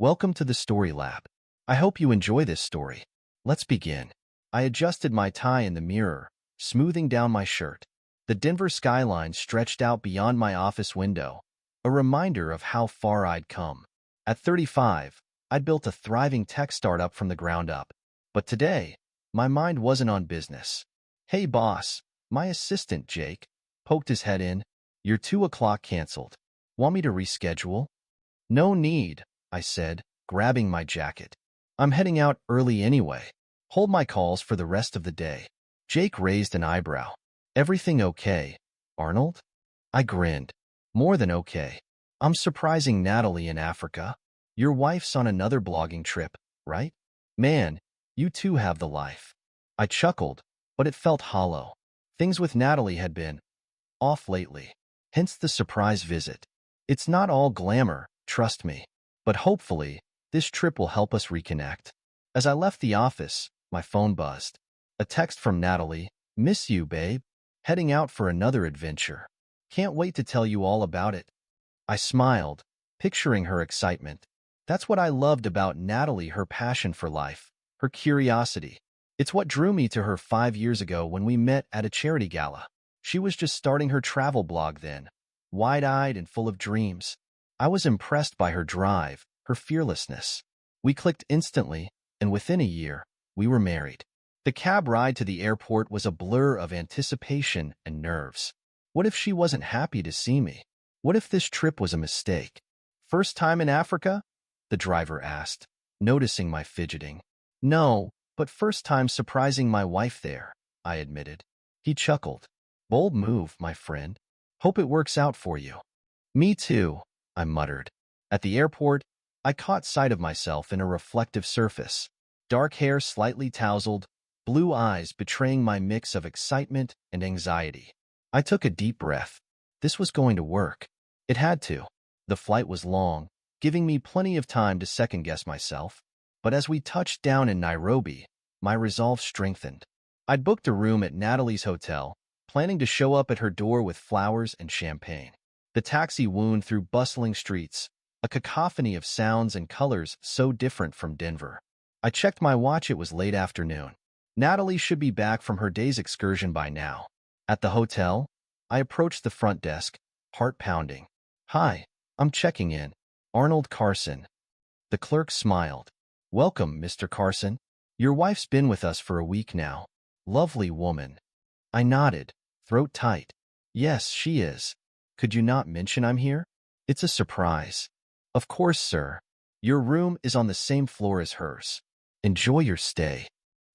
Welcome to the Story Lab. I hope you enjoy this story. Let's begin. I adjusted my tie in the mirror, smoothing down my shirt. The Denver skyline stretched out beyond my office window, a reminder of how far I'd come. At 35, I'd built a thriving tech startup from the ground up. But today, my mind wasn't on business. Hey boss, my assistant, Jake, poked his head in. Your 2 o'clock canceled. Want me to reschedule? No need, I said, grabbing my jacket. I'm heading out early anyway. Hold my calls for the rest of the day. Jake raised an eyebrow. Everything okay, Arnold? I grinned. More than okay. I'm surprising Natalie in Africa. Your wife's on another blogging trip, right? Man, you too have the life. I chuckled, but it felt hollow. Things with Natalie had been off lately, hence the surprise visit. It's not all glamour, trust me. But hopefully, this trip will help us reconnect. As I left the office, my phone buzzed. A text from Natalie. Miss you, babe. Heading out for another adventure. Can't wait to tell you all about it. I smiled, picturing her excitement. That's what I loved about Natalie, her passion for life, her curiosity. It's what drew me to her 5 years ago when we met at a charity gala. She was just starting her travel blog then, wide-eyed and full of dreams. I was impressed by her drive, her fearlessness. We clicked instantly, and within a year, we were married. The cab ride to the airport was a blur of anticipation and nerves. What if she wasn't happy to see me? What if this trip was a mistake? First time in Africa? The driver asked, noticing my fidgeting. No, but first time surprising my wife there, I admitted. He chuckled. Bold move, my friend. Hope it works out for you. Me too, I muttered. At the airport, I caught sight of myself in a reflective surface. Dark hair slightly tousled, blue eyes betraying my mix of excitement and anxiety. I took a deep breath. This was going to work. It had to. The flight was long, giving me plenty of time to second-guess myself. But as we touched down in Nairobi, my resolve strengthened. I'd booked a room at Natalie's hotel, planning to show up at her door with flowers and champagne. The taxi wound through bustling streets, a cacophony of sounds and colors so different from Denver. I checked my watch. It was late afternoon. Natalie should be back from her day's excursion by now. At the hotel, I approached the front desk, heart pounding. Hi, I'm checking in. Arnold Carson. The clerk smiled. Welcome, Mr. Carson. Your wife's been with us for a week now. Lovely woman. I nodded, throat tight. Yes, she is. Could you not mention I'm here? It's a surprise. Of course, sir. Your room is on the same floor as hers. Enjoy your stay.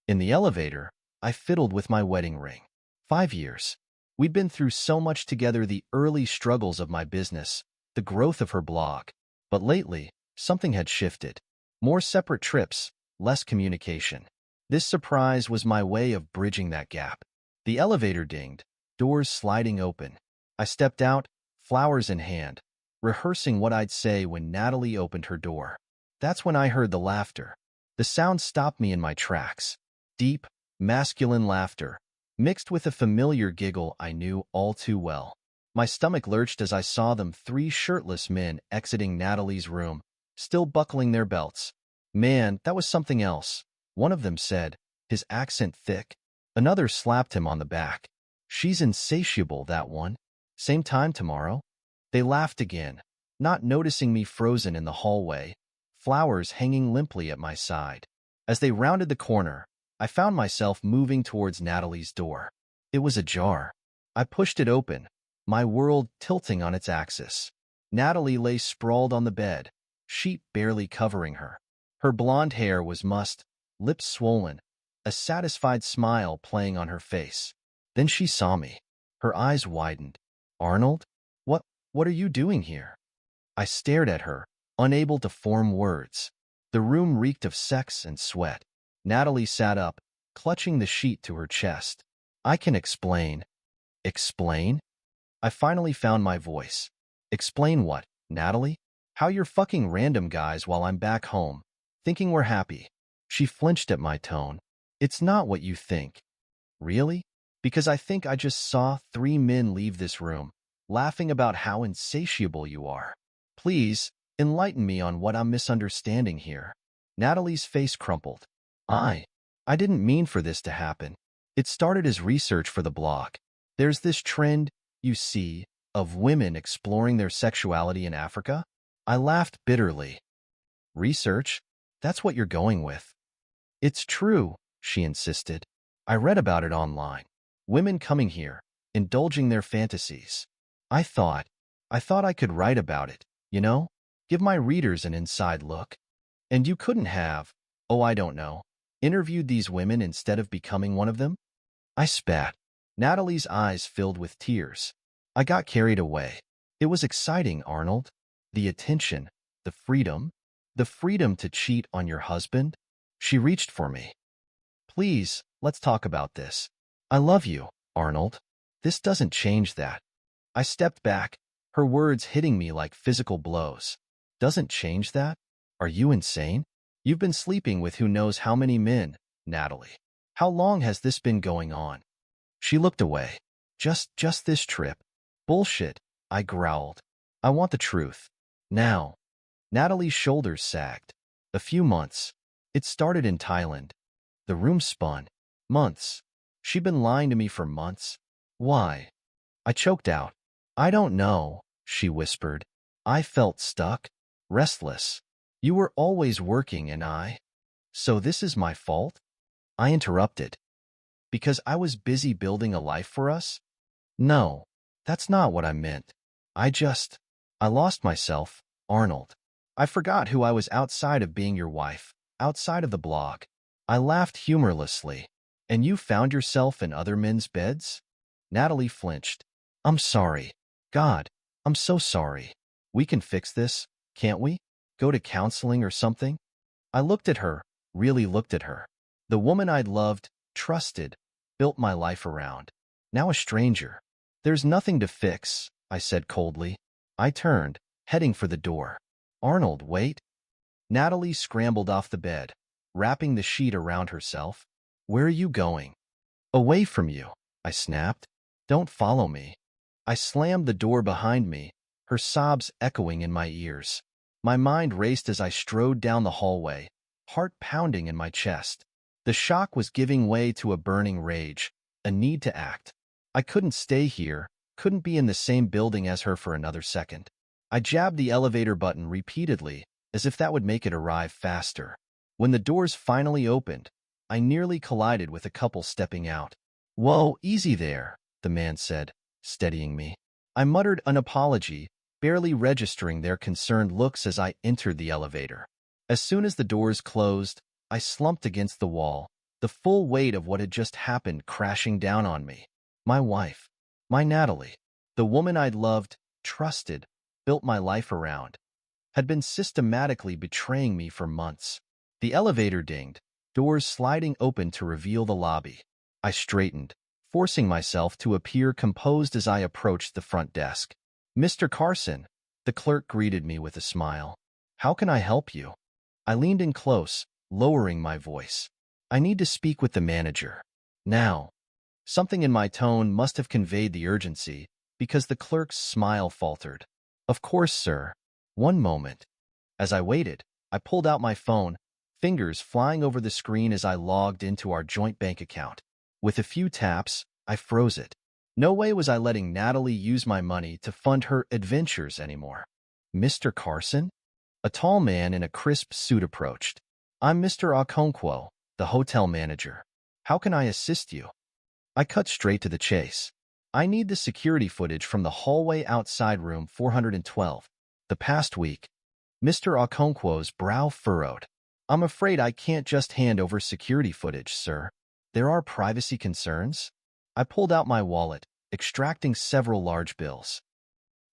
In the elevator, I fiddled with my wedding ring. 5 years. We'd been through so much together, the early struggles of my business, the growth of her blog. But lately, something had shifted. More separate trips, less communication. This surprise was my way of bridging that gap. The elevator dinged, doors sliding open. I stepped out, flowers in hand, rehearsing what I'd say when Natalie opened her door. That's when I heard the laughter. The sound stopped me in my tracks. Deep, masculine laughter, mixed with a familiar giggle I knew all too well. My stomach lurched as I saw them, 3 shirtless men exiting Natalie's room, still buckling their belts. Man, that was something else, one of them said, his accent thick. Another slapped him on the back. She's insatiable, that one. Same time tomorrow? They laughed again, not noticing me frozen in the hallway, flowers hanging limply at my side. As they rounded the corner, I found myself moving towards Natalie's door. It was ajar. I pushed it open, my world tilting on its axis. Natalie lay sprawled on the bed, sheet barely covering her. Her blonde hair was mussed, lips swollen, a satisfied smile playing on her face. Then she saw me. Her eyes widened. Arnold? What are you doing here? I stared at her, unable to form words. The room reeked of sex and sweat. Natalie sat up, clutching the sheet to her chest. I can explain. Explain? I finally found my voice. Explain what, Natalie? How you're fucking random guys while I'm back home, thinking we're happy. She flinched at my tone. It's not what you think. Really? Because I think I just saw 3 men leave this room, laughing about how insatiable you are. Please, Enlighten me on what I'm misunderstanding here. Natalie's face crumpled. I didn't mean for this to happen. It started as research for the blog. There's this trend, you see, of women exploring their sexuality in Africa. I laughed bitterly. Research? That's what you're going with. It's true, she insisted. I read about it online. Women coming here, indulging their fantasies. I thought I could write about it, you know? Give my readers an inside look. And you couldn't have, oh, I don't know, interviewed these women instead of becoming one of them? I spat. Natalie's eyes filled with tears. I got carried away. It was exciting, Arnold. The attention, the freedom to cheat on your husband. She reached for me. Please, let's talk about this. I love you, Arnold. This doesn't change that. I stepped back, her words hitting me like physical blows. Doesn't change that? Are you insane? You've been sleeping with who knows how many men, Natalie. How long has this been going on? She looked away. Just this trip. Bullshit, I growled. I want the truth. Now. Natalie's shoulders sagged. A few months. It started in Thailand. The room spun. Months. She'd been lying to me for months. Why? I choked out. I don't know, she whispered. I felt stuck, restless. You were always working and So this is my fault? I interrupted. Because I was busy building a life for us? No, that's not what I meant. I lost myself, Arnold. I forgot who I was outside of being your wife, outside of the blog. I laughed humorlessly. And you found yourself in other men's beds? Natalie flinched. I'm sorry. God, I'm so sorry. We can fix this, can't we? Go to counseling or something? I looked at her, really looked at her. The woman I'd loved, trusted, built my life around. Now a stranger. There's nothing to fix, I said coldly. I turned, heading for the door. Arnold, wait. Natalie scrambled off the bed, wrapping the sheet around herself. Where are you going? Away from you, I snapped. Don't follow me. I slammed the door behind me, her sobs echoing in my ears. My mind raced as I strode down the hallway, heart pounding in my chest. The shock was giving way to a burning rage, a need to act. I couldn't stay here, couldn't be in the same building as her for another second. I jabbed the elevator button repeatedly, as if that would make it arrive faster. When the doors finally opened, I nearly collided with a couple stepping out. Whoa, easy there, the man said, steadying me. I muttered an apology, barely registering their concerned looks as I entered the elevator. As soon as the doors closed, I slumped against the wall, the full weight of what had just happened crashing down on me. My wife, my Natalie, the woman I'd loved, trusted, built my life around, had been systematically betraying me for months. The elevator dinged, doors sliding open to reveal the lobby. I straightened, forcing myself to appear composed as I approached the front desk. Mr. Carson, the clerk greeted me with a smile. How can I help you? I leaned in close, lowering my voice. I need to speak with the manager. Now. Something in my tone must have conveyed the urgency, because the clerk's smile faltered. Of course, sir. One moment. As I waited, I pulled out my phone, fingers flying over the screen as I logged into our joint bank account. With a few taps, I froze it. No way was I letting Natalie use my money to fund her adventures anymore. Mr. Carson? A tall man in a crisp suit approached. I'm Mr. Okonkwo, the hotel manager. How can I assist you? I cut straight to the chase. I need the security footage from the hallway outside room 412. The past week. Mr. Okonkwo's brow furrowed. I'm afraid I can't just hand over security footage, sir. There are privacy concerns. I pulled out my wallet, extracting several large bills.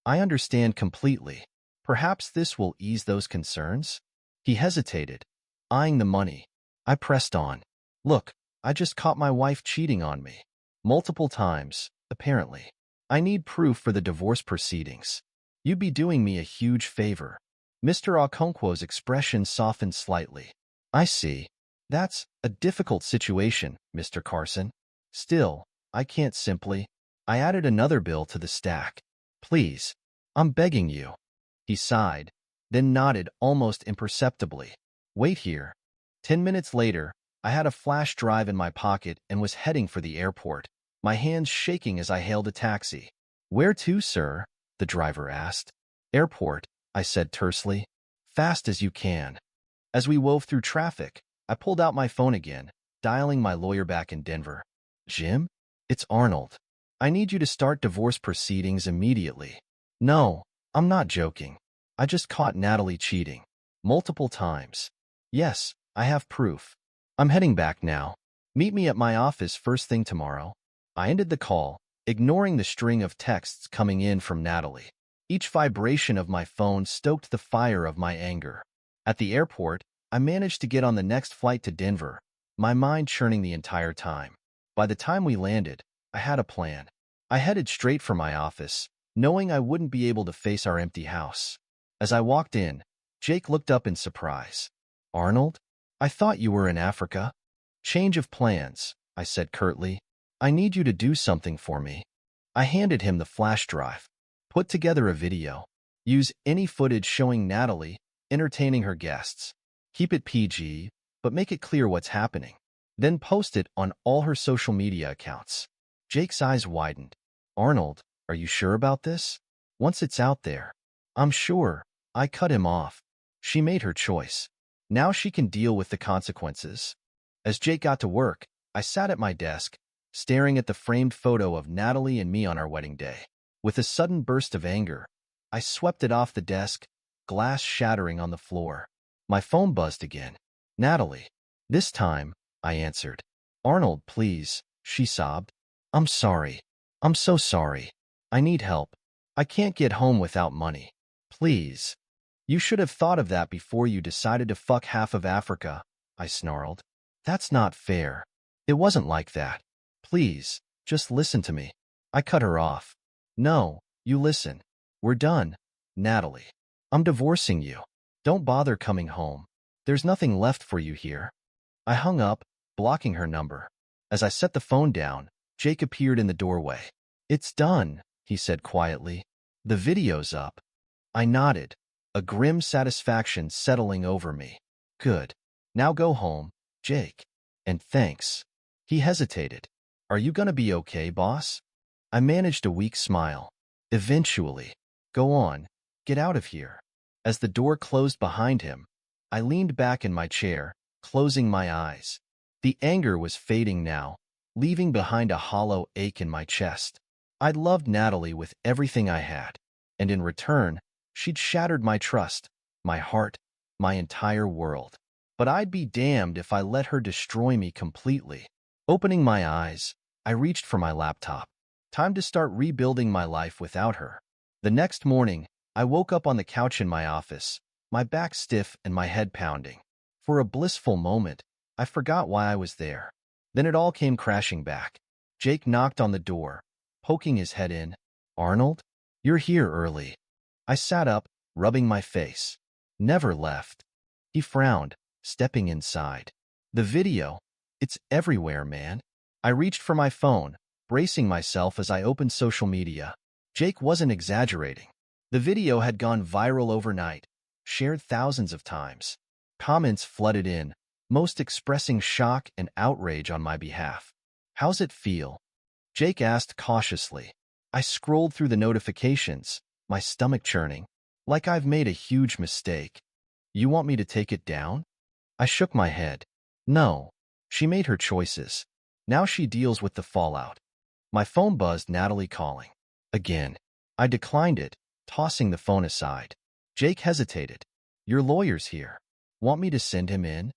I understand completely. Perhaps this will ease those concerns? He hesitated, eyeing the money. I pressed on. Look, I just caught my wife cheating on me. Multiple times, apparently. I need proof for the divorce proceedings. You'd be doing me a huge favor. Mr. Okonkwo's expression softened slightly. I see. That's a difficult situation, Mr. Carson. Still, I can't simply. I added another bill to the stack. Please, I'm begging you. He sighed. then nodded almost imperceptibly. Wait here. 10 minutes later, I had a flash drive in my pocket and was heading for the airport, my hands shaking as I hailed a taxi. Where to, sir? The driver asked. Airport, I said tersely. Fast as you can. As we wove through traffic, I pulled out my phone again, dialing my lawyer back in Denver. Jim? It's Arnold. I need you to start divorce proceedings immediately. No, I'm not joking. I just caught Natalie cheating. Multiple times. Yes, I have proof. I'm heading back now. Meet me at my office first thing tomorrow. I ended the call, ignoring the string of texts coming in from Natalie. Each vibration of my phone stoked the fire of my anger. At the airport, I managed to get on the next flight to Denver, my mind churning the entire time. By the time we landed, I had a plan. I headed straight for my office, knowing I wouldn't be able to face our empty house. As I walked in, Jake looked up in surprise. Arnold? I thought you were in Africa. Change of plans, I said curtly. I need you to do something for me. I handed him the flash drive. Put together a video. Use any footage showing Natalie entertaining her guests. Keep it PG, but make it clear what's happening. Then post it on all her social media accounts. Jake's eyes widened. Arnold, are you sure about this? Once it's out there. I'm sure. I cut him off. She made her choice. Now she can deal with the consequences. As Jake got to work, I sat at my desk, staring at the framed photo of Natalie and me on our wedding day. With a sudden burst of anger, I swept it off the desk, glass shattering on the floor. My phone buzzed again. Natalie. This time, I answered. Arnold, please, she sobbed. I'm sorry. I'm so sorry. I need help. I can't get home without money. Please. You should have thought of that before you decided to fuck half of Africa, I snarled. That's not fair. It wasn't like that. Please, just listen to me. I cut her off. No, you listen. We're done. Natalie. I'm divorcing you. Don't bother coming home. There's nothing left for you here. I hung up, blocking her number. As I set the phone down, Jake appeared in the doorway. It's done, he said quietly. The video's up. I nodded, a grim satisfaction settling over me. Good. Now go home, Jake. And thanks. He hesitated. Are you gonna be okay, boss? I managed a weak smile. Eventually. Go on. Get out of here. As the door closed behind him, I leaned back in my chair, closing my eyes. The anger was fading now, leaving behind a hollow ache in my chest. I'd loved Natalie with everything I had, and in return, she'd shattered my trust, my heart, my entire world. But I'd be damned if I let her destroy me completely. Opening my eyes, I reached for my laptop. Time to start rebuilding my life without her. The next morning, I woke up on the couch in my office, my back stiff and my head pounding. For a blissful moment, I forgot why I was there. Then it all came crashing back. Jake knocked on the door, poking his head in. Arnold? You're here early. I sat up, rubbing my face. Never left. He frowned, stepping inside. The video. It's everywhere, man. I reached for my phone, bracing myself as I opened social media. Jake wasn't exaggerating. The video had gone viral overnight, shared thousands of times. Comments flooded in, most expressing shock and outrage on my behalf. How's it feel? Jake asked cautiously. I scrolled through the notifications, my stomach churning, like I've made a huge mistake. You want me to take it down? I shook my head. No. She made her choices. Now she deals with the fallout. My phone buzzed, Natalie calling. Again. I declined it, tossing the phone aside. Jake hesitated. Your lawyer's here. Want me to send him in?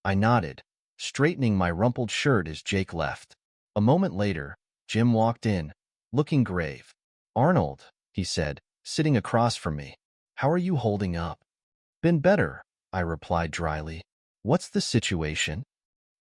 I nodded, straightening my rumpled shirt as Jake left. A moment later, Jim walked in, looking grave. Arnold, he said, sitting across from me. How are you holding up? Been better, I replied dryly. What's the situation?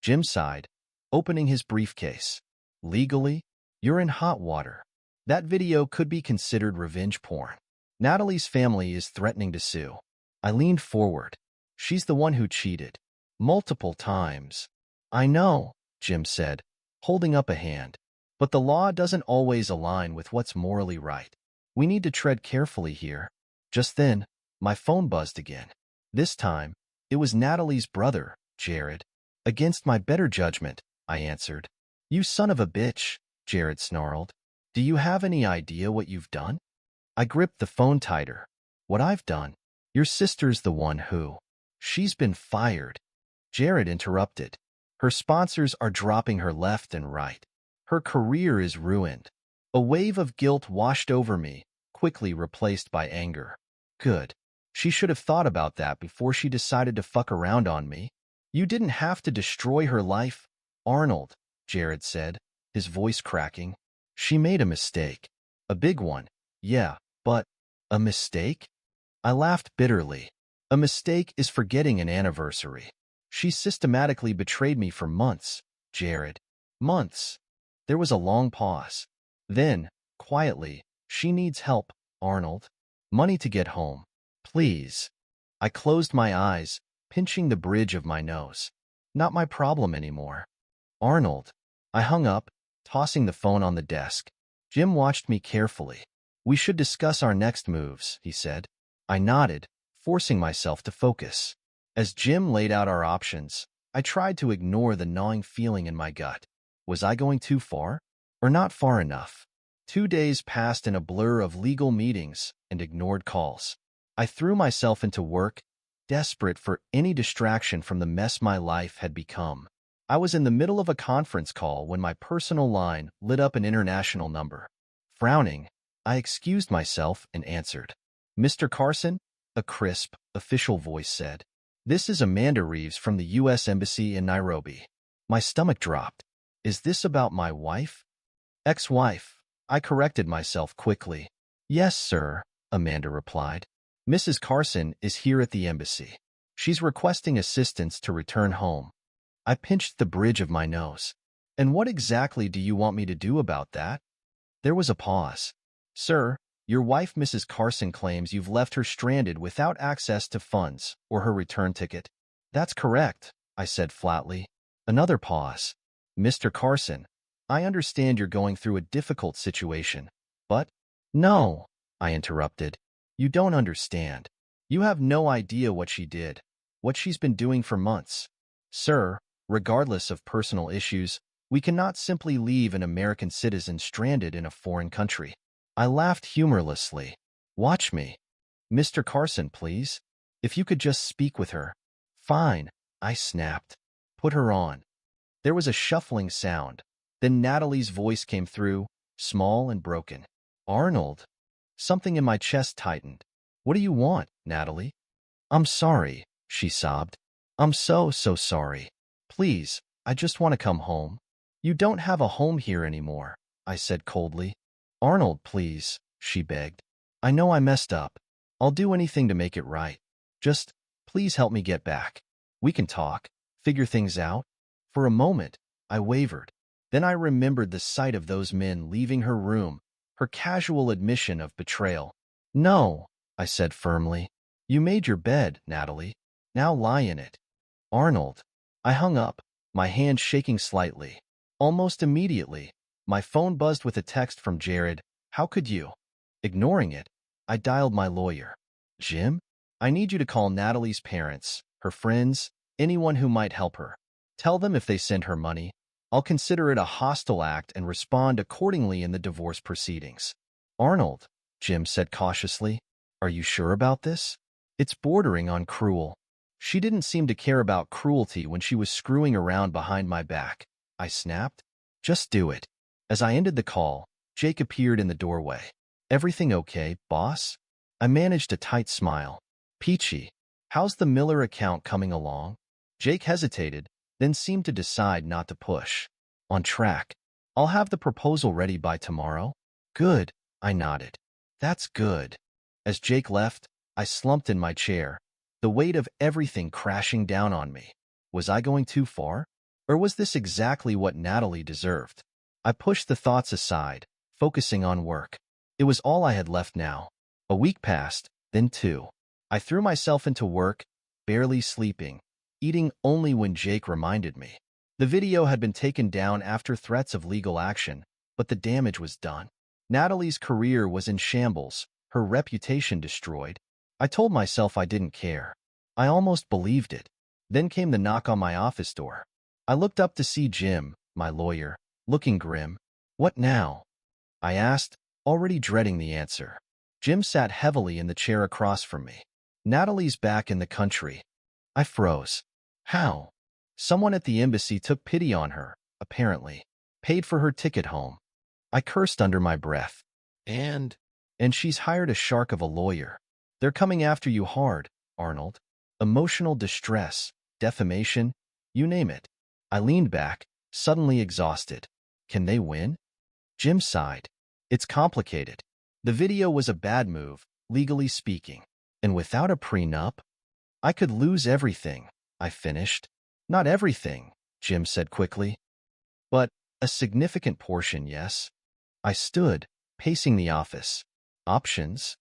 Jim sighed, opening his briefcase. Legally, you're in hot water. That video could be considered revenge porn. Natalie's family is threatening to sue. I leaned forward. She's the one who cheated. Multiple times. I know, Jim said, holding up a hand. But the law doesn't always align with what's morally right. We need to tread carefully here. Just then, My phone buzzed again. This time, it was Natalie's brother, Jared. Against my better judgment, I answered. You son of a bitch, Jared snarled. Do you have any idea what you've done? I gripped the phone tighter. What I've done? Your sister's the one who. She's been fired. Jared interrupted. Her sponsors are dropping her left and right. Her career is ruined. A wave of guilt washed over me, quickly replaced by anger. Good. She should have thought about that before she decided to fuck around on me. You didn't have to destroy her life, Arnold, Jared said, his voice cracking. She made a mistake. A big one. Yeah, but a mistake? I laughed bitterly. A mistake is forgetting an anniversary. She systematically betrayed me for months, Jared. Months. There was a long pause. Then, quietly, she needs help, Arnold. Money to get home. Please. I closed my eyes, pinching the bridge of my nose. Not my problem anymore. Arnold. I hung up, tossing the phone on the desk. Jim watched me carefully. We should discuss our next moves, he said. I nodded, forcing myself to focus. As Jim laid out our options, I tried to ignore the gnawing feeling in my gut. Was I going too far? Or not far enough? 2 days passed in a blur of legal meetings and ignored calls. I threw myself into work, desperate for any distraction from the mess my life had become. I was in the middle of a conference call when my personal line lit up an international number. Frowning, I excused myself and answered. Mr. Carson? A crisp, official voice said. This is Amanda Reeves from the U.S. Embassy in Nairobi. My stomach dropped. Is this about my wife? Ex-wife. I corrected myself quickly. Yes, sir, Amanda replied. Mrs. Carson is here at the embassy. She's requesting assistance to return home. I pinched the bridge of my nose. And what exactly do you want me to do about that? There was a pause. Sir, your wife, Mrs. Carson, claims you've left her stranded without access to funds or her return ticket. That's correct, I said flatly. Another pause. Mr. Carson, I understand you're going through a difficult situation, but… No, I interrupted. You don't understand. You have no idea what she did, what she's been doing for months. Sir, regardless of personal issues, we cannot simply leave an American citizen stranded in a foreign country. I laughed humorlessly. Watch me. Mr. Carson, please. If you could just speak with her. Fine, I snapped. Put her on. There was a shuffling sound. Then Natalie's voice came through, small and broken. Arnold. Something in my chest tightened. What do you want, Natalie? I'm sorry, she sobbed. I'm so sorry. Please, I just want to come home. You don't have a home here anymore, I said coldly. Arnold, please, she begged. I know I messed up. I'll do anything to make it right. Just, please help me get back. We can talk, figure things out. For a moment, I wavered. Then I remembered the sight of those men leaving her room, her casual admission of betrayal. No, I said firmly. You made your bed, Natalie. Now lie in it. Arnold. I hung up, my hand shaking slightly. Almost immediately, my phone buzzed with a text from Jared. How could you? Ignoring it, I dialed my lawyer. Jim? I need you to call Natalie's parents, her friends, anyone who might help her. Tell them if they send her money, I'll consider it a hostile act and respond accordingly in the divorce proceedings. Arnold, Jim said cautiously, are you sure about this? It's bordering on cruel. She didn't seem to care about cruelty when she was screwing around behind my back. I snapped. Just do it. As I ended the call, Jake appeared in the doorway. Everything okay, boss? I managed a tight smile. Peachy. How's the Miller account coming along? Jake hesitated, then seemed to decide not to push. On track. I'll have the proposal ready by tomorrow. Good, I nodded. That's good. As Jake left, I slumped in my chair, the weight of everything crashing down on me. Was I going too far? Or was this exactly what Natalie deserved? I pushed the thoughts aside, focusing on work. It was all I had left now. A week passed, then 2. I threw myself into work, barely sleeping, eating only when Jake reminded me. The video had been taken down after threats of legal action, but the damage was done. Natalie's career was in shambles, her reputation destroyed. I told myself I didn't care. I almost believed it. Then came the knock on my office door. I looked up to see Jim, my lawyer, looking grim. "What now?" I asked, already dreading the answer. Jim sat heavily in the chair across from me. "Natalie's back in the country." I froze. "How?" "Someone at the embassy took pity on her, apparently. Paid for her ticket home." I cursed under my breath. And she's hired a shark of a lawyer. They're coming after you hard, Arnold. Emotional distress, defamation, you name it. I leaned back, suddenly exhausted. Can they win? Jim sighed. It's complicated. The video was a bad move, legally speaking. And without a prenup, I could lose everything, I finished. Not everything, Jim said quickly. But a significant portion, yes. I stood, pacing the office. Options?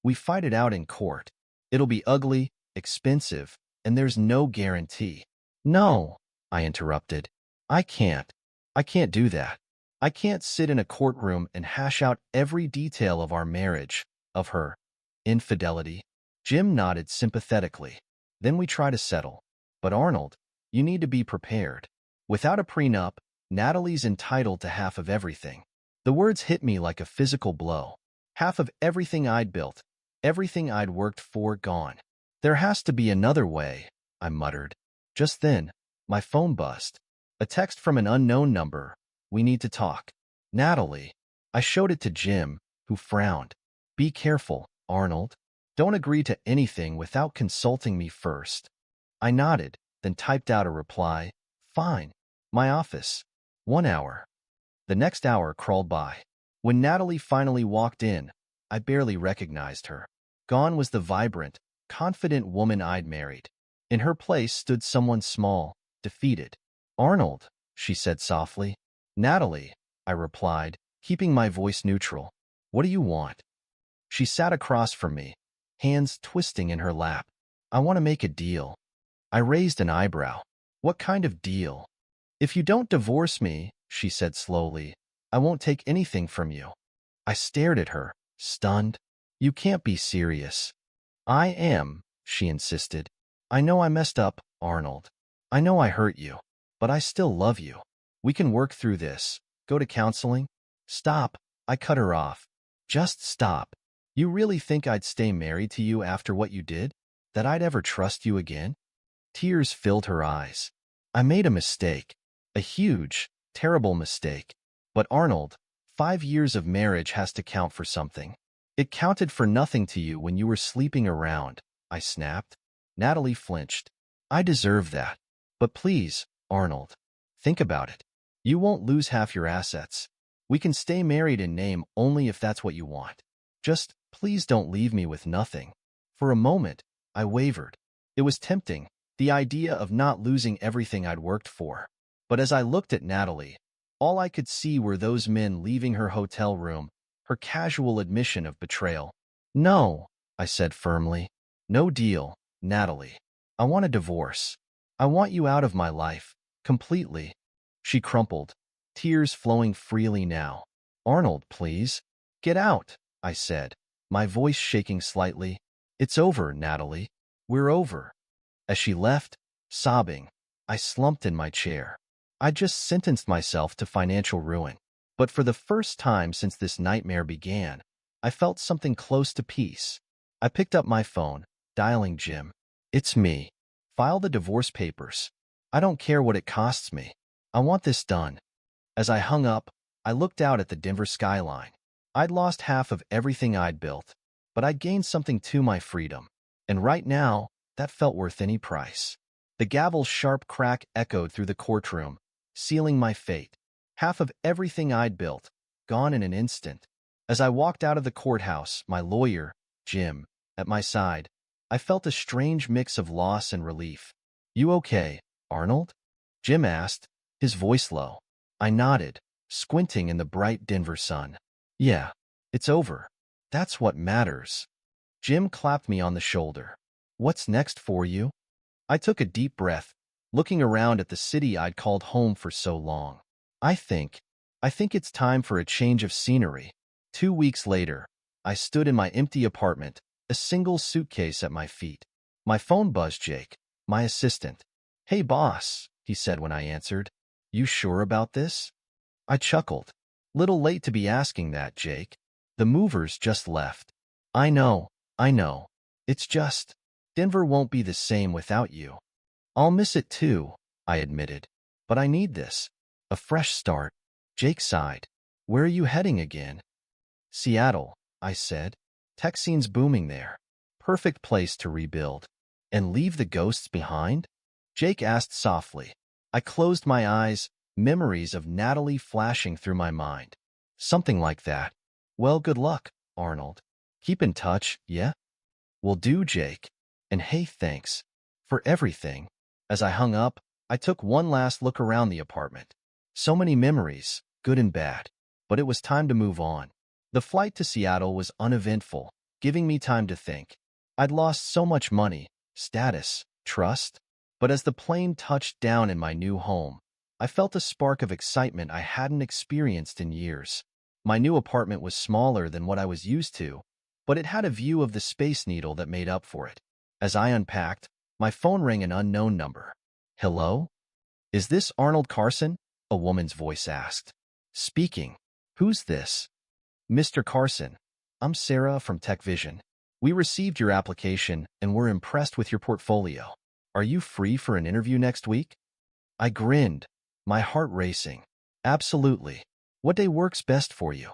We fight it out in court. It'll be ugly, expensive, and there's no guarantee. No, I interrupted. I can't. I can't do that. I can't sit in a courtroom and hash out every detail of our marriage, of her infidelity. Jim nodded sympathetically. Then we try to settle. But Arnold, you need to be prepared. Without a prenup, Natalie's entitled to half of everything. The words hit me like a physical blow. Half of everything I'd built, everything I'd worked for, gone. There has to be another way, I muttered. Just then, my phone buzzed. A text from an unknown number. We need to talk. Natalie. I showed it to Jim, who frowned. Be careful, Arnold. Don't agree to anything without consulting me first. I nodded, then typed out a reply. Fine. My office. 1 hour. The next hour crawled by. When Natalie finally walked in, I barely recognized her. Gone was the vibrant, confident woman I'd married. In her place stood someone small, defeated. Arnold, she said softly. Natalie, I replied, keeping my voice neutral. What do you want? She sat across from me, hands twisting in her lap. I want to make a deal. I raised an eyebrow. What kind of deal? If you don't divorce me, she said slowly, I won't take anything from you. I stared at her, stunned. You can't be serious. I am, she insisted. I know I messed up, Arnold. I know I hurt you, but I still love you. We can work through this. Go to counseling? Stop, I cut her off. Just stop. You really think I'd stay married to you after what you did? That I'd ever trust you again? Tears filled her eyes. I made a mistake. A huge, terrible mistake. But Arnold, 5 years of marriage has to count for something. It counted for nothing to you when you were sleeping around, I snapped. Natalie flinched. I deserve that. But please, Arnold, think about it. You won't lose half your assets. We can stay married in name only if that's what you want. Just, please don't leave me with nothing. For a moment, I wavered. It was tempting, the idea of not losing everything I'd worked for. But as I looked at Natalie, all I could see were those men leaving her hotel room, her casual admission of betrayal. No, I said firmly. No deal, Natalie. I want a divorce. I want you out of my life, completely. She crumpled, tears flowing freely now. Arnold, please. Get out, I said, my voice shaking slightly. It's over, Natalie. We're over. As she left, sobbing, I slumped in my chair. I just sentenced myself to financial ruin. But for the first time since this nightmare began, I felt something close to peace. I picked up my phone, dialing Jim. It's me. File the divorce papers. I don't care what it costs me. I want this done. As I hung up, I looked out at the Denver skyline. I'd lost half of everything I'd built, but I'd gained something to my freedom. And right now, that felt worth any price. The gavel's sharp crack echoed through the courtroom, sealing my fate. Half of everything I'd built, gone in an instant. As I walked out of the courthouse, my lawyer, Jim, at my side, I felt a strange mix of loss and relief. You okay, Arnold? Jim asked, his voice low. I nodded, squinting in the bright Denver sun. Yeah, it's over. That's what matters. Jim clapped me on the shoulder. What's next for you? I took a deep breath, looking around at the city I'd called home for so long. I think it's time for a change of scenery. 2 weeks later, I stood in my empty apartment, a single suitcase at my feet. My phone buzzed. Jake, my assistant. "Hey, boss," he said when I answered. "You sure about this?" I chuckled. "Little late to be asking that, Jake. The movers just left." I know. It's just, Denver won't be the same without you." "I'll miss it too," I admitted. "But I need this. A fresh start." Jake sighed. "Where are you heading again?" "Seattle," I said. "Tech scene's booming there. Perfect place to rebuild." "And leave the ghosts behind?" Jake asked softly. I closed my eyes, memories of Natalie flashing through my mind. "Something like that." "Well, good luck, Arnold. Keep in touch, yeah?" "Will do, Jake. And hey, thanks for everything." As I hung up, I took one last look around the apartment. So many memories, good and bad. But it was time to move on. The flight to Seattle was uneventful, giving me time to think. I'd lost so much money, status, trust. But as the plane touched down in my new home, I felt a spark of excitement I hadn't experienced in years. My new apartment was smaller than what I was used to, but it had a view of the Space Needle that made up for it. As I unpacked, my phone rang an unknown number. "Hello? Is this Arnold Carson?" a woman's voice asked. "Speaking. Who's this?" "Mr. Carson, I'm Sarah from Tech Vision. We received your application and were impressed with your portfolio. Are you free for an interview next week?" I grinned, my heart racing. "Absolutely. What day works best for you?"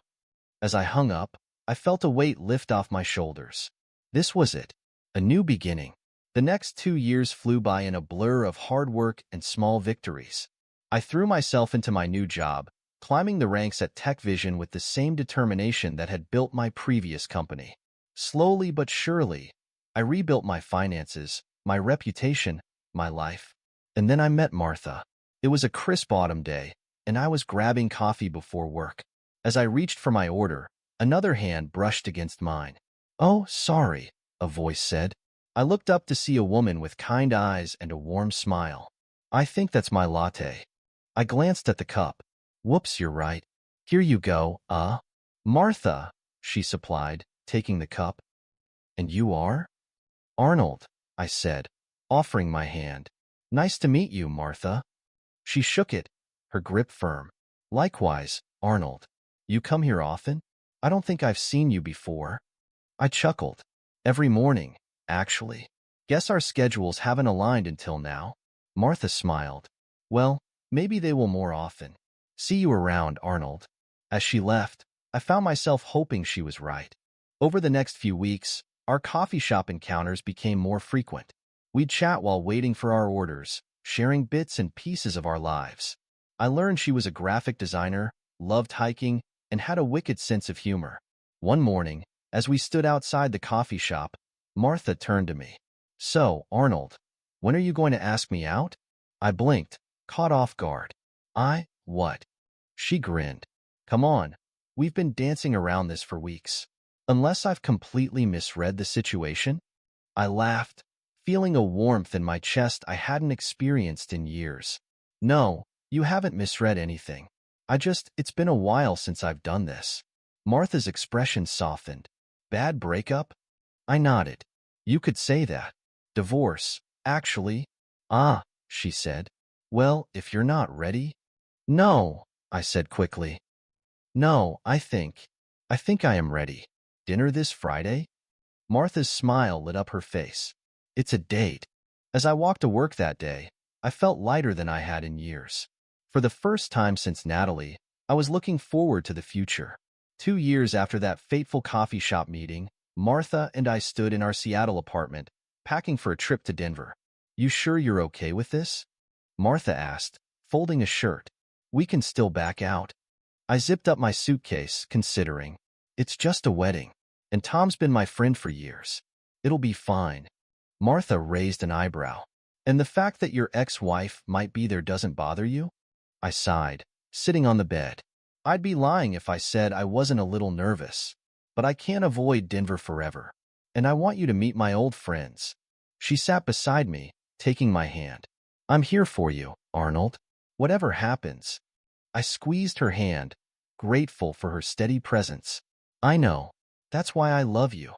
As I hung up, I felt a weight lift off my shoulders. This was it, a new beginning. The next 2 years flew by in a blur of hard work and small victories. I threw myself into my new job, climbing the ranks at Tech Vision with the same determination that had built my previous company. Slowly but surely, I rebuilt my finances, my reputation, my life. And then I met Martha. It was a crisp autumn day, and I was grabbing coffee before work. As I reached for my order, another hand brushed against mine. "Oh, sorry," a voice said. I looked up to see a woman with kind eyes and a warm smile. "I think that's my latte." I glanced at the cup. "Whoops, you're right. Here you go, Martha," she supplied, taking the cup. "And you are?" "Arnold," I said, offering my hand. "Nice to meet you, Martha." She shook it, her grip firm. "Likewise, Arnold. You come here often? I don't think I've seen you before." I chuckled. "Every morning, actually. Guess our schedules haven't aligned until now." Martha smiled. "Well, maybe they will more often. See you around, Arnold." As she left, I found myself hoping she was right. Over the next few weeks, our coffee shop encounters became more frequent. We'd chat while waiting for our orders, sharing bits and pieces of our lives. I learned she was a graphic designer, loved hiking, and had a wicked sense of humor. One morning, as we stood outside the coffee shop, Martha turned to me. "So, Arnold, when are you going to ask me out?" I blinked, caught off guard. What?" She grinned. "Come on, we've been dancing around this for weeks. Unless I've completely misread the situation?" I laughed, feeling a warmth in my chest I hadn't experienced in years. "No, you haven't misread anything. It's been a while since I've done this." Martha's expression softened. "Bad breakup?" I nodded. "You could say that. Divorce, actually." "Ah," she said. "Well, if you're not ready." "No," I said quickly. "No, I think I am ready. Dinner this Friday?" Martha's smile lit up her face. "It's a date." As I walked to work that day, I felt lighter than I had in years. For the first time since Natalie, I was looking forward to the future. 2 years after that fateful coffee shop meeting, Martha and I stood in our Seattle apartment, packing for a trip to Denver. "You sure you're okay with this?" Martha asked, folding a shirt. "We can still back out." I zipped up my suitcase, considering. "It's just a wedding, and Tom's been my friend for years. It'll be fine." Martha raised an eyebrow. "And the fact that your ex-wife might be there doesn't bother you?" I sighed, sitting on the bed. I'd be lying if I said I wasn't a little nervous. But I can't avoid Denver forever. And I want you to meet my old friends. She sat beside me, taking my hand. "I'm here for you, Arnold. Whatever happens." I squeezed her hand, grateful for her steady presence. "I know. That's why I love you."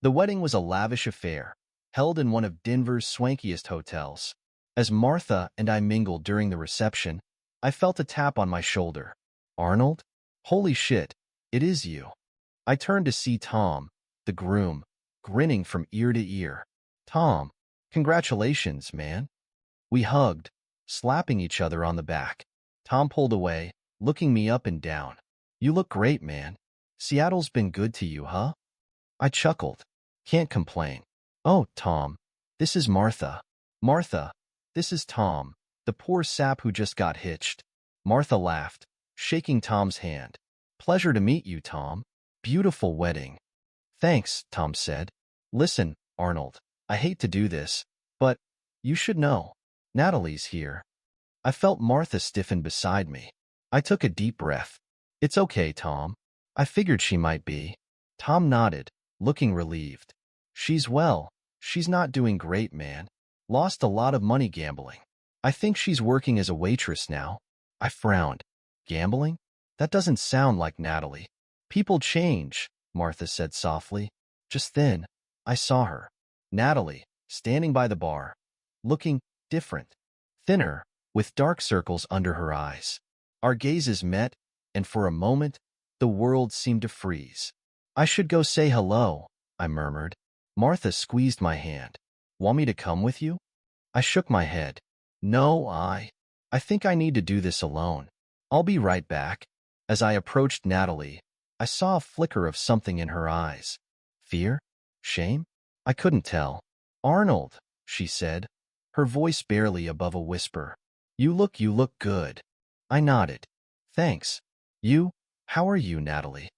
The wedding was a lavish affair, held in one of Denver's swankiest hotels. As Martha and I mingled during the reception, I felt a tap on my shoulder. Arnold? Holy shit, it is you. I turned to see Tom, the groom, grinning from ear to ear. Tom, congratulations, man. We hugged, slapping each other on the back. Tom pulled away, looking me up and down. You look great, man. Seattle's been good to you, huh? I chuckled. Can't complain. Oh, Tom, this is Martha. Martha, this is Tom, the poor sap who just got hitched. Martha laughed, shaking Tom's hand. Pleasure to meet you, Tom. Beautiful wedding. Thanks, Tom said. Listen, Arnold, I hate to do this, but you should know. Natalie's here. I felt Martha stiffen beside me. I took a deep breath. It's okay, Tom. I figured she might be. Tom nodded, looking relieved. She's well. She's not doing great, man. Lost a lot of money gambling. I think she's working as a waitress now. I frowned. Gambling? That doesn't sound like Natalie. People change, Martha said softly. Just then, I saw her. Natalie, standing by the bar, looking different, thinner, with dark circles under her eyes. Our gazes met, and for a moment, the world seemed to freeze. I should go say hello, I murmured. Martha squeezed my hand. Want me to come with you? I shook my head. No, I think I need to do this alone. I'll be right back. As I approached Natalie, I saw a flicker of something in her eyes. Fear? Shame? I couldn't tell. Arnold, she said, her voice barely above a whisper. You look good. I nodded. Thanks. How are you, Natalie?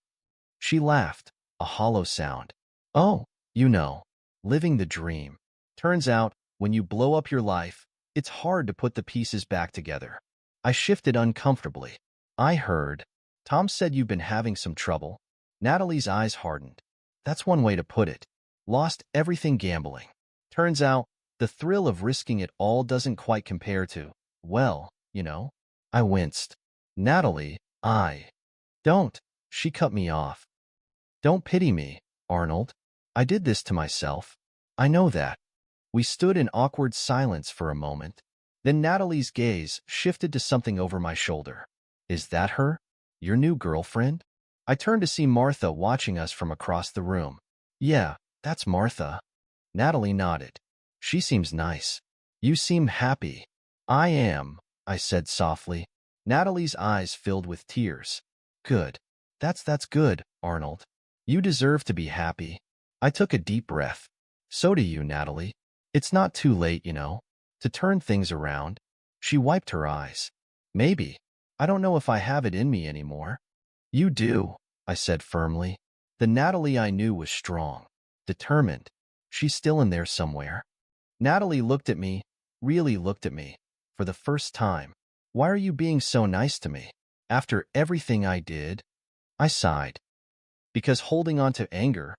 She laughed, a hollow sound. Oh, living the dream. Turns out, when you blow up your life, it's hard to put the pieces back together. I shifted uncomfortably. I heard. Tom said you've been having some trouble. Natalie's eyes hardened. That's one way to put it. Lost everything gambling. Turns out, the thrill of risking it all doesn't quite compare to, well, I winced. Natalie, don't. She cut me off. Don't pity me, Arnold. I did this to myself. I know that. We stood in awkward silence for a moment. Then Natalie's gaze shifted to something over my shoulder. Is that her? Your new girlfriend? I turned to see Martha watching us from across the room. Yeah, that's Martha. Natalie nodded. She seems nice. You seem happy. I am, I said softly. Natalie's eyes filled with tears. Good. That's good, Arnold. You deserve to be happy. I took a deep breath. So do you, Natalie. It's not too late, to turn things around. She wiped her eyes. Maybe. I don't know if I have it in me anymore. You do, I said firmly. The Natalie I knew was strong, determined. She's still in there somewhere. Natalie looked at me, really looked at me, for the first time. Why are you being so nice to me? After everything I did? I sighed. Because holding on to anger,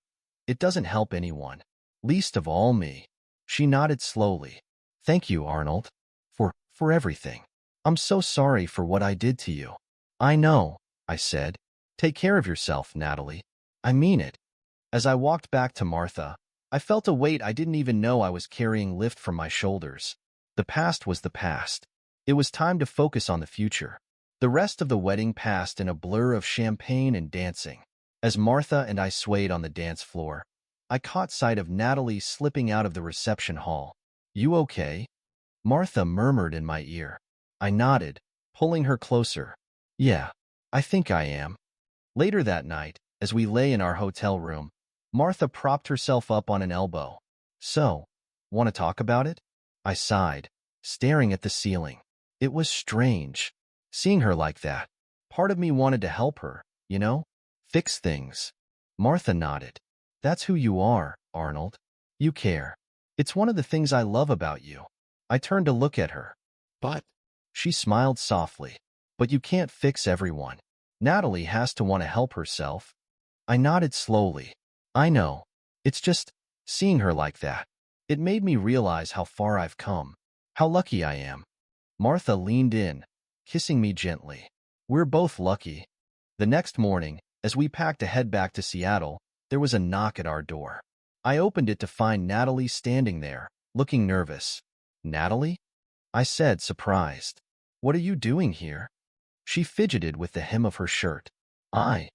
it doesn't help anyone, least of all me. She nodded slowly. Thank you, Arnold, for everything. I'm so sorry for what I did to you. I know, I said. Take care of yourself, Natalie. I mean it. As I walked back to Martha, I felt a weight I didn't even know I was carrying lift from my shoulders. The past was the past. It was time to focus on the future. The rest of the wedding passed in a blur of champagne and dancing. As Martha and I swayed on the dance floor, I caught sight of Natalie slipping out of the reception hall. You okay? Martha murmured in my ear. I nodded, pulling her closer. Yeah, I think I am. Later that night, as we lay in our hotel room, Martha propped herself up on an elbow. So, want to talk about it? I sighed, staring at the ceiling. It was strange, seeing her like that. Part of me wanted to help her, fix things. Martha nodded. That's who you are, Arnold. You care. It's one of the things I love about you. I turned to look at her. But she smiled softly. But you can't fix everyone. Natalie has to want to help herself. I nodded slowly. I know. It's just, seeing her like that. It made me realize how far I've come. How lucky I am. Martha leaned in, kissing me gently. We're both lucky. The next morning, as we packed to head back to Seattle, there was a knock at our door. I opened it to find Natalie standing there, looking nervous. "Natalie?" I said, surprised. "What are you doing here?" She fidgeted with the hem of her shirt. I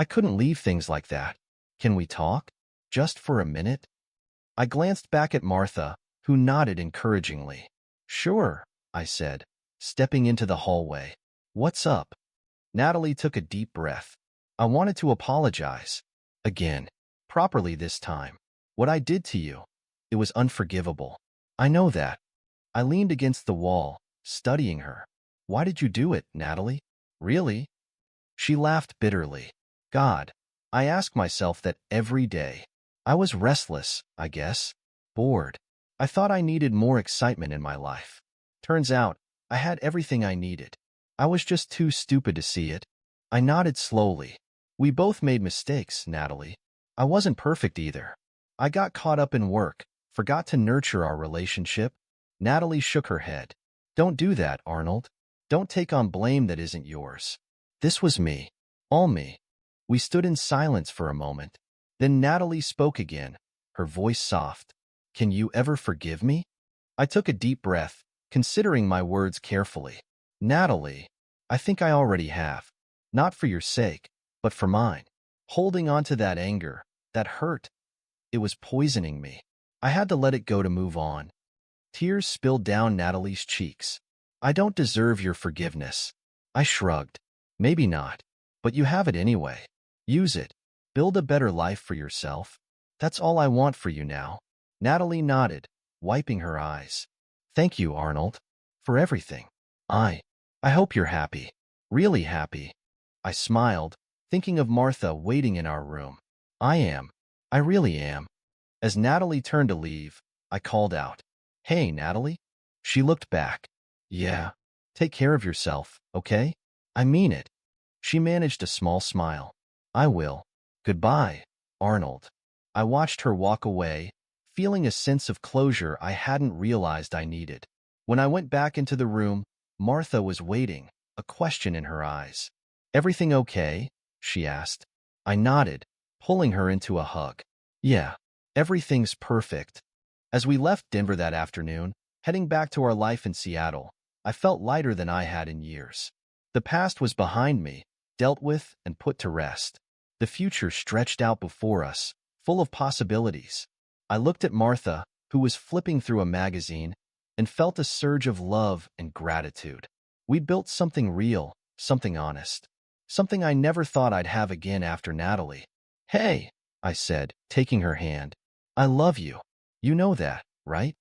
couldn't leave things like that. "Can we talk? Just for a minute?" I glanced back at Martha, who nodded encouragingly. "Sure," I said, stepping into the hallway. "What's up?" Natalie took a deep breath. "I wanted to apologize. Again. Properly this time. What I did to you. It was unforgivable. I know that." I leaned against the wall, studying her. "Why did you do it, Natalie? Really?" She laughed bitterly. "God, I ask myself that every day. I was restless, I guess. Bored. I thought I needed more excitement in my life. Turns out, I had everything I needed. I was just too stupid to see it." I nodded slowly. "We both made mistakes, Natalie. I wasn't perfect either. I got caught up in work, forgot to nurture our relationship." Natalie shook her head. "Don't do that, Arnold. Don't take on blame that isn't yours. This was me. All me." We stood in silence for a moment. Then Natalie spoke again, her voice soft. "Can you ever forgive me?" I took a deep breath, considering my words carefully. "Natalie, I think I already have. Not for your sake, but for mine. Holding on to that anger, that hurt, it was poisoning me. I had to let it go to move on." Tears spilled down Natalie's cheeks. "I don't deserve your forgiveness." I shrugged. "Maybe not, but you have it anyway. Use it. Build a better life for yourself. That's all I want for you now." Natalie nodded, wiping her eyes. "Thank you, Arnold, for everything. I hope you're happy. Really happy." I smiled, thinking of Martha waiting in our room. "I am. I really am." As Natalie turned to leave, I called out, "Hey, Natalie?" She looked back. "Yeah. Take care of yourself, okay? I mean it." She managed a small smile. "I will. Goodbye, Arnold." I watched her walk away, feeling a sense of closure I hadn't realized I needed. When I went back into the room, Martha was waiting, a question in her eyes. "Everything okay?" she asked. I nodded, pulling her into a hug. "Yeah, everything's perfect." As we left Denver that afternoon, heading back to our life in Seattle, I felt lighter than I had in years. The past was behind me, dealt with and put to rest. The future stretched out before us, full of possibilities. I looked at Martha, who was flipping through a magazine, and felt a surge of love and gratitude. We'd built something real, something honest, something I never thought I'd have again after Natalie. "Hey," I said, taking her hand. "I love you. You know that, right?"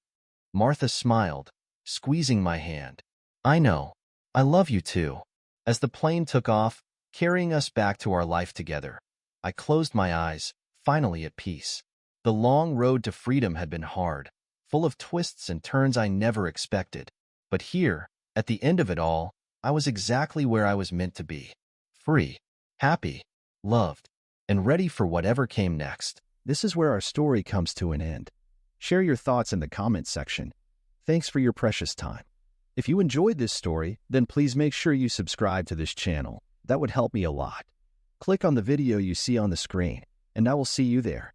Martha smiled, squeezing my hand. "I know. I love you too." As the plane took off, carrying us back to our life together, I closed my eyes, finally at peace. The long road to freedom had been hard, full of twists and turns I never expected. But here, at the end of it all, I was exactly where I was meant to be. Free, happy, loved, and ready for whatever came next. This is where our story comes to an end. Share your thoughts in the comments section. Thanks for your precious time. If you enjoyed this story, then please make sure you subscribe to this channel. That would help me a lot. Click on the video you see on the screen, and I will see you there.